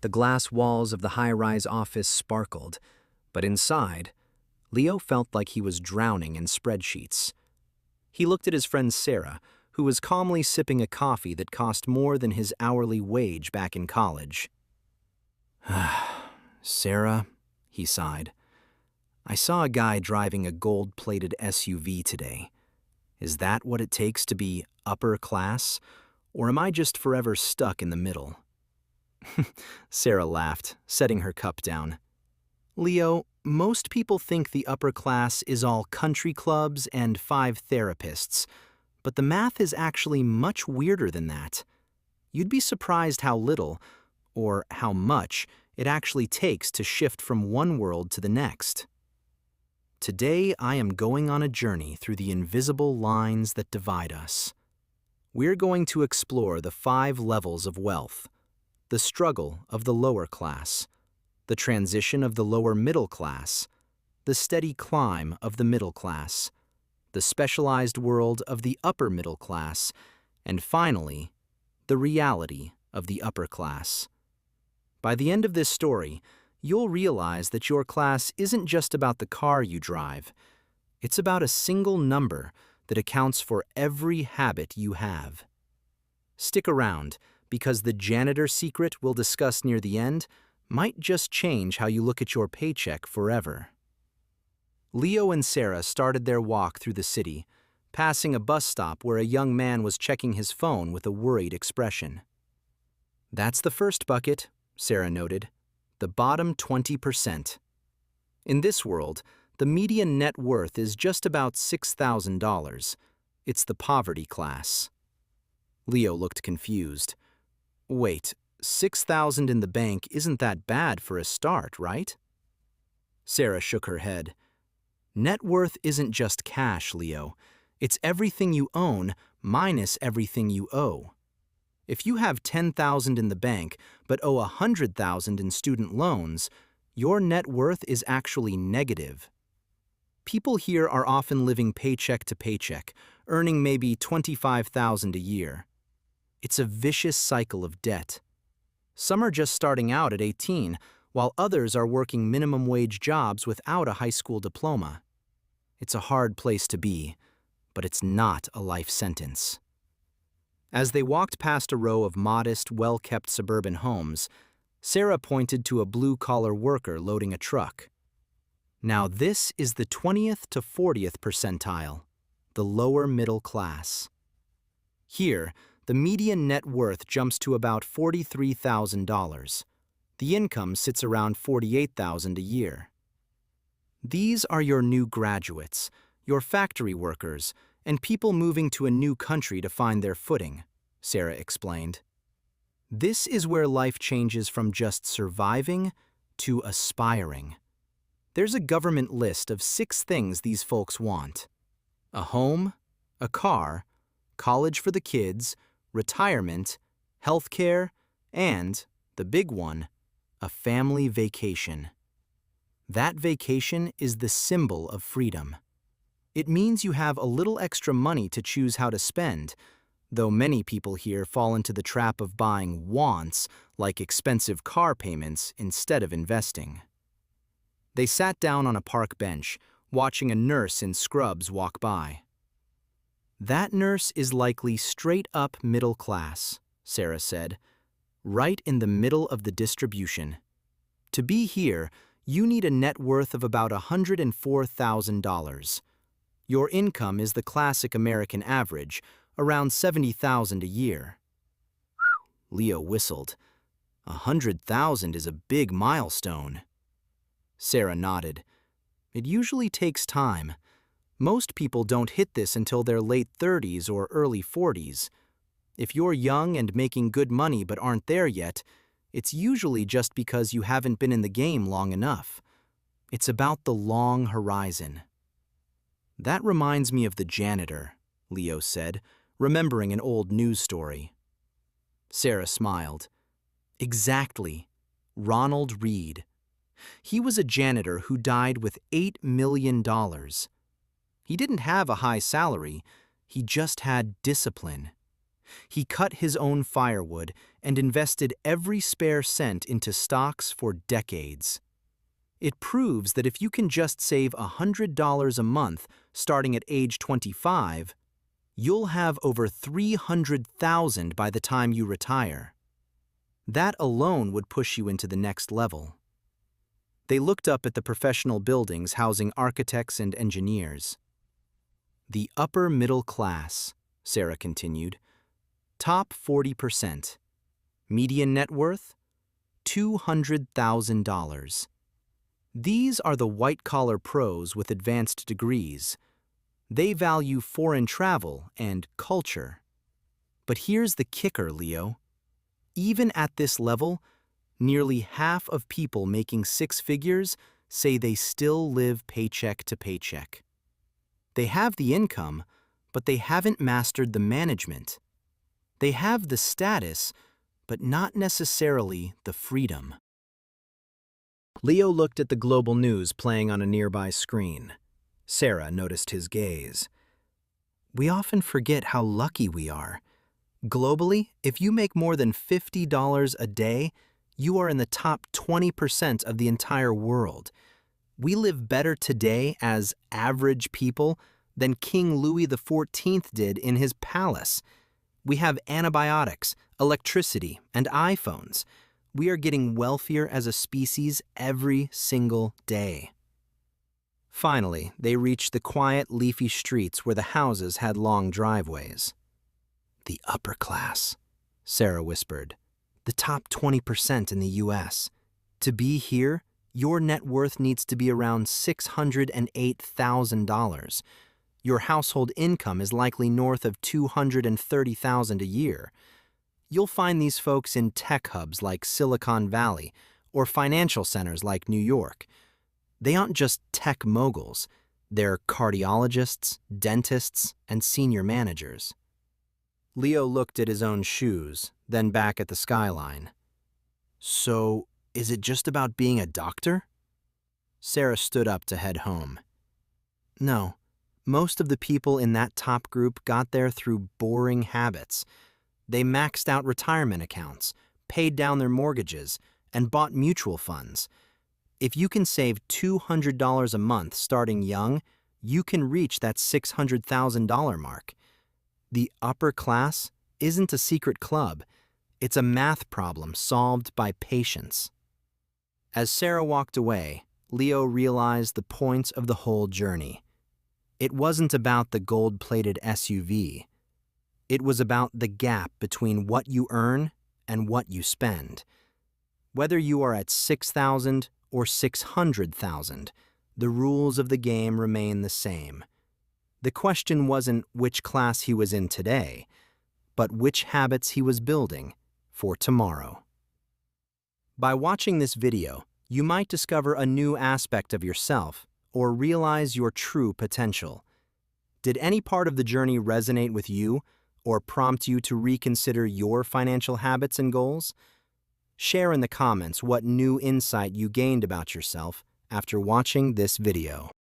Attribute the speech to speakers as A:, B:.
A: The glass walls of the high-rise office sparkled, but inside, Leo felt like he was drowning in spreadsheets. He looked at his friend Sarah, who was calmly sipping a coffee that cost more than his hourly wage back in college. "Sarah," he sighed, "I saw a guy driving a gold-plated SUV today. Is that what it takes to be upper class, or am I just forever stuck in the middle?" Sarah laughed, setting her cup down. "Leo, most people think the upper class is all country clubs and 5 therapists, but the math is actually much weirder than that. You'd be surprised how little, or how much, it actually takes to shift from one world to the next. Today, I am going on a journey through the invisible lines that divide us. We're going to explore the 5 levels of wealth, the struggle of the lower class, the transition of the lower middle class, the steady climb of the middle class, the specialized world of the upper middle class, and finally, the reality of the upper class. By the end of this story, you'll realize that your class isn't just about the car you drive. It's about a single number that accounts for every habit you have. Stick around, because the janitor secret we'll discuss near the end might just change how you look at your paycheck forever. Leo and Sarah started their walk through the city, passing a bus stop where a young man was checking his phone with a worried expression. "That's the first bucket," Sarah noted, "the bottom 20%. In this world, the median net worth is just about $6,000. It's the poverty class." Leo looked confused. "Wait, 6,000 in the bank isn't that bad for a start, right?" Sarah shook her head. "Net worth isn't just cash, Leo. It's everything you own minus everything you owe. If you have 10,000 in the bank but owe 100,000 in student loans, your net worth is actually negative. People here are often living paycheck to paycheck, earning maybe 25,000 a year. It's a vicious cycle of debt. Some are just starting out at 18, while others are working minimum wage jobs without a high school diploma. It's a hard place to be, but it's not a life sentence." As they walked past a row of modest, well-kept suburban homes, Sarah pointed to a blue-collar worker loading a truck. "Now this is the 20th to 40th percentile, the lower middle class. Here, the median net worth jumps to about $43,000. The income sits around $48,000 a year. These are your new graduates, your factory workers, and people moving to a new country to find their footing," Sarah explained. "This is where life changes from just surviving to aspiring. There's a government list of 6 things these folks want: a home, a car, college for the kids, retirement, healthcare, and, the big one, a family vacation. That vacation is the symbol of freedom. It means you have a little extra money to choose how to spend, though many people here fall into the trap of buying wants, like expensive car payments, instead of investing." They sat down on a park bench, watching a nurse in scrubs walk by. "That nurse is likely straight-up middle class," Sarah said, "right in the middle of the distribution. To be here, you need a net worth of about $104,000. Your income is the classic American average, around $70,000 a year." Leo whistled. 100,000 is a big milestone. Sarah nodded. "It usually takes time. Most people don't hit this until their late 30s or early 40s. If you're young and making good money but aren't there yet, it's usually just because you haven't been in the game long enough. It's about the long horizon." "That reminds me of the janitor," Leo said, remembering an old news story. Sarah smiled. "Exactly. Ronald Reed. He was a janitor who died with $8 million. He didn't have a high salary, he just had discipline. He cut his own firewood and invested every spare cent into stocks for decades. It proves that if you can just save $100 a month starting at age 25, you'll have over $300,000 by the time you retire. That alone would push you into the next level. They looked up at the professional buildings housing architects and engineers. The upper middle class, Sarah continued. Top 40%. Median net worth? $200,000. These are the white-collar pros with advanced degrees. They value foreign travel and culture. But here's the kicker, Leo. Even at this level, nearly half of people making six figures say they still live paycheck to paycheck. They have the income, but they haven't mastered the management. They have the status, but not necessarily the freedom. Leo looked at the global news playing on a nearby screen. Sarah noticed his gaze. We often forget how lucky we are. Globally, if you make more than $50 a day, you are in the top 20% of the entire world. We live better today as average people than King Louis XIV did in his palace. We have antibiotics, electricity, and iPhones. We are getting wealthier as a species every single day. Finally, they reached the quiet, leafy streets where the houses had long driveways. The upper class, Sarah whispered. The top 20% in the U.S. To be here, your net worth needs to be around $608,000. Your household income is likely north of $230,000 a year. You'll find these folks in tech hubs like Silicon Valley or financial centers like New York. They aren't just tech moguls. They're cardiologists, dentists, and senior managers. Leo looked at his own shoes, then back at the skyline. So, is it just about being a doctor? Sarah stood up to head home. No, most of the people in that top group got there through boring habits. They maxed out retirement accounts, paid down their mortgages, and bought mutual funds. If you can save $200 a month starting young, you can reach that $600,000 mark. The upper class isn't a secret club. It's a math problem solved by patience. As Sarah walked away, Leo realized the point of the whole journey. It wasn't about the gold-plated SUV. It was about the gap between what you earn and what you spend. Whether you are at $6,000 or $600,000, the rules of the game remain the same. The question wasn't which class he was in today, but which habits he was building for tomorrow. By watching this video, you might discover a new aspect of yourself or realize your true potential. Did any part of the journey resonate with you or prompt you to reconsider your financial habits and goals? Share in the comments what new insight you gained about yourself after watching this video.